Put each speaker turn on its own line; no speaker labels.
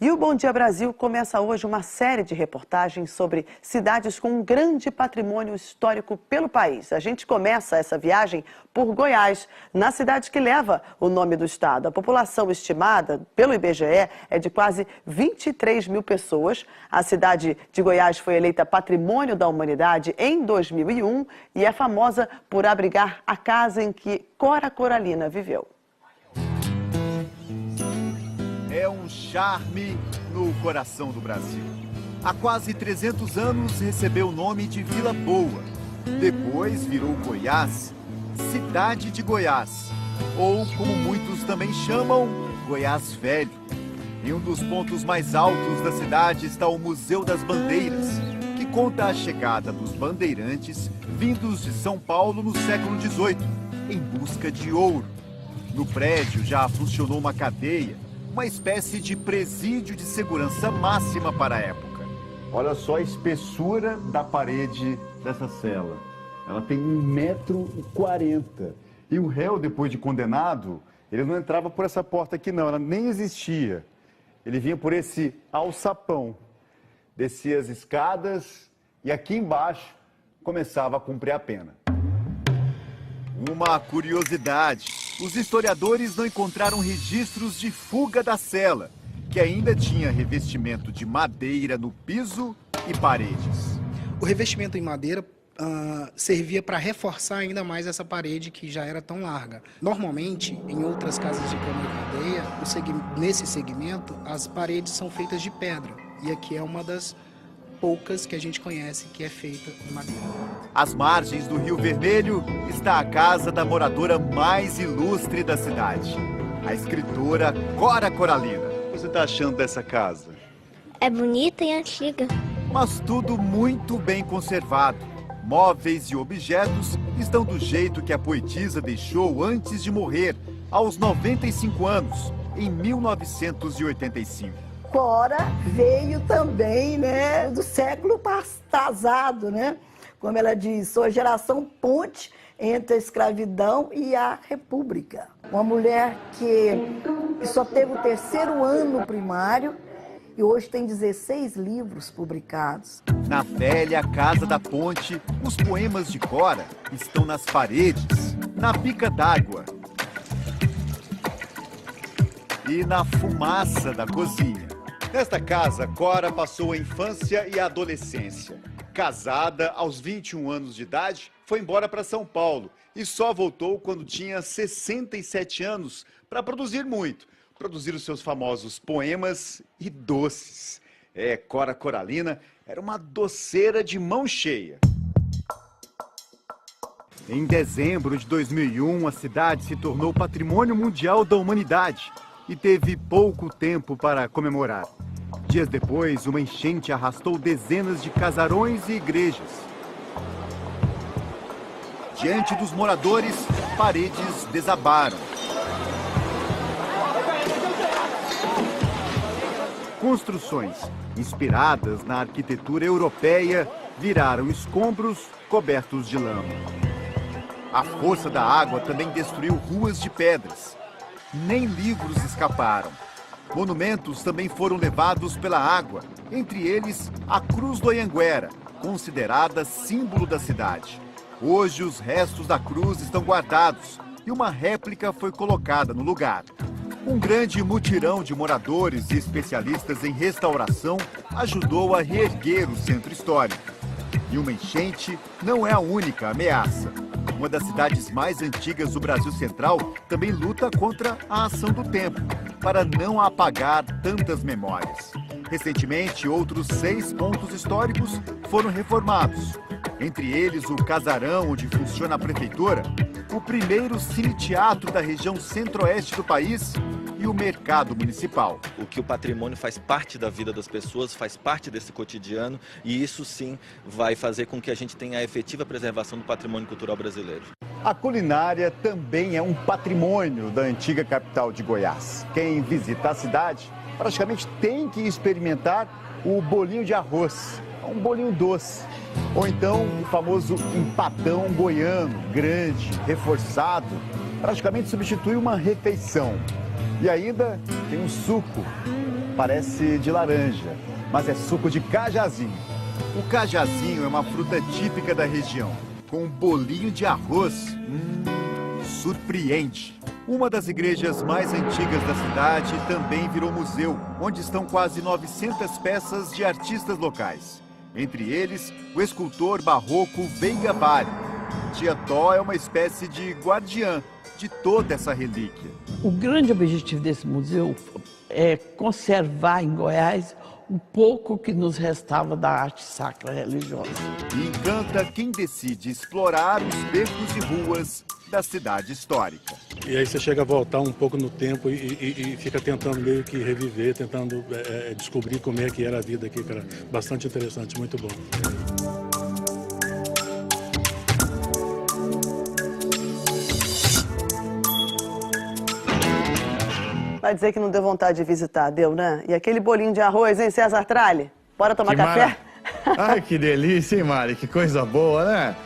E o Bom Dia Brasil começa hoje uma série de reportagens sobre cidades com um grande patrimônio histórico pelo país. A gente começa essa viagem por Goiás, na cidade que leva o nome do estado. A população estimada pelo IBGE é de quase 23 mil pessoas. A cidade de Goiás foi eleita Patrimônio da Humanidade em 2001 e é famosa por abrigar a casa em que Cora Coralina viveu.
É um charme no coração do Brasil. Há quase 300 anos recebeu o nome de Vila Boa. Depois virou Goiás, Cidade de Goiás. Ou, como muitos também chamam, Goiás Velho. Em um dos pontos mais altos da cidade está o Museu das Bandeiras, que conta a chegada dos bandeirantes vindos de São Paulo no século XVIII, em busca de ouro. No prédio já funcionou uma cadeia, uma espécie de presídio de segurança máxima para a época.
Olha só a espessura da parede dessa cela. Ela tem 1,40 m. E o réu, depois de condenado, ele não entrava por essa porta aqui não, ela nem existia. Ele vinha por esse alçapão, descia as escadas e aqui embaixo começava a cumprir a pena.
Uma curiosidade. Os historiadores não encontraram registros de fuga da cela, que ainda tinha revestimento de madeira no piso e paredes.
O revestimento em madeira servia para reforçar ainda mais essa parede que já era tão larga. Normalmente, em outras casas de cama e cadeia, nesse segmento, as paredes são feitas de pedra. E aqui é uma das poucas que a gente conhece que é feita em madeira.
Às margens do Rio Vermelho está a casa da moradora mais ilustre da cidade, a escritora Cora Coralina.
O que você está achando dessa casa?
É bonita e antiga.
Mas tudo muito bem conservado. Móveis e objetos estão do jeito que a poetisa deixou antes de morrer, aos 95 anos, em 1985.
Cora veio também, né, do século passado, né? Como ela diz, sou a geração ponte entre a escravidão e a república. Uma mulher que só teve o 3º ano primário e hoje tem 16 livros publicados.
Na velha Casa da Ponte, os poemas de Cora estão nas paredes, na bica d'água e na fumaça da cozinha.
Nesta casa, Cora passou a infância e a adolescência. Casada aos 21 anos de idade, foi embora para São Paulo e só voltou quando tinha 67 anos para produzir muito. Produzir os seus famosos poemas e doces. Cora Coralina era uma doceira de mão cheia.
Em dezembro de 2001, a cidade se tornou Patrimônio Mundial da Humanidade e teve pouco tempo para comemorar. Dias depois, uma enchente arrastou dezenas de casarões e igrejas. Diante dos moradores, paredes desabaram. Construções inspiradas na arquitetura europeia viraram escombros cobertos de lama. A força da água também destruiu ruas de pedras. Nem livros escaparam. Monumentos também foram levados pela água, entre eles a Cruz do Anhanguera, considerada símbolo da cidade. Hoje os restos da cruz estão guardados e uma réplica foi colocada no lugar. Um grande mutirão de moradores e especialistas em restauração ajudou a reerguer o centro histórico. E uma enchente não é a única ameaça. Uma das cidades mais antigas do Brasil Central também luta contra a ação do tempo, para não apagar tantas memórias. Recentemente, outros 6 pontos históricos foram reformados. Entre eles, o casarão onde funciona a prefeitura, o primeiro cine-teatro da região centro-oeste do país e o mercado municipal.
O que o patrimônio faz parte da vida das pessoas, faz parte desse cotidiano, e isso sim vai fazer com que a gente tenha a efetiva preservação do patrimônio cultural brasileiro.
A culinária também é um patrimônio da antiga capital de Goiás. Quem visita a cidade praticamente tem que experimentar o bolinho de arroz, um bolinho doce. Ou então o famoso empadão goiano, grande, reforçado, praticamente substitui uma refeição. E ainda tem um suco, parece de laranja, mas é suco de cajazinho. O cajazinho é uma fruta típica da região, com um bolinho de arroz. Surpreende. Uma das igrejas mais antigas da cidade também virou museu, onde estão quase 900 peças de artistas locais. Entre eles, o escultor barroco Veiga Bari. Tia Tó é uma espécie de guardiã de toda essa relíquia.
O grande objetivo desse museu é conservar em Goiás um pouco que nos restava da arte sacra religiosa.
E encanta quem decide explorar os becos e ruas da cidade histórica.
E aí você chega a voltar um pouco no tempo e fica tentando meio que reviver, tentando descobrir como é que era a vida aqui, cara. Bastante interessante, muito bom.
Vai dizer que não deu vontade de visitar, deu, né? E aquele bolinho de arroz, hein, César Tralli? Bora tomar café?
Ai, que delícia, hein, Mari? Que coisa boa, né?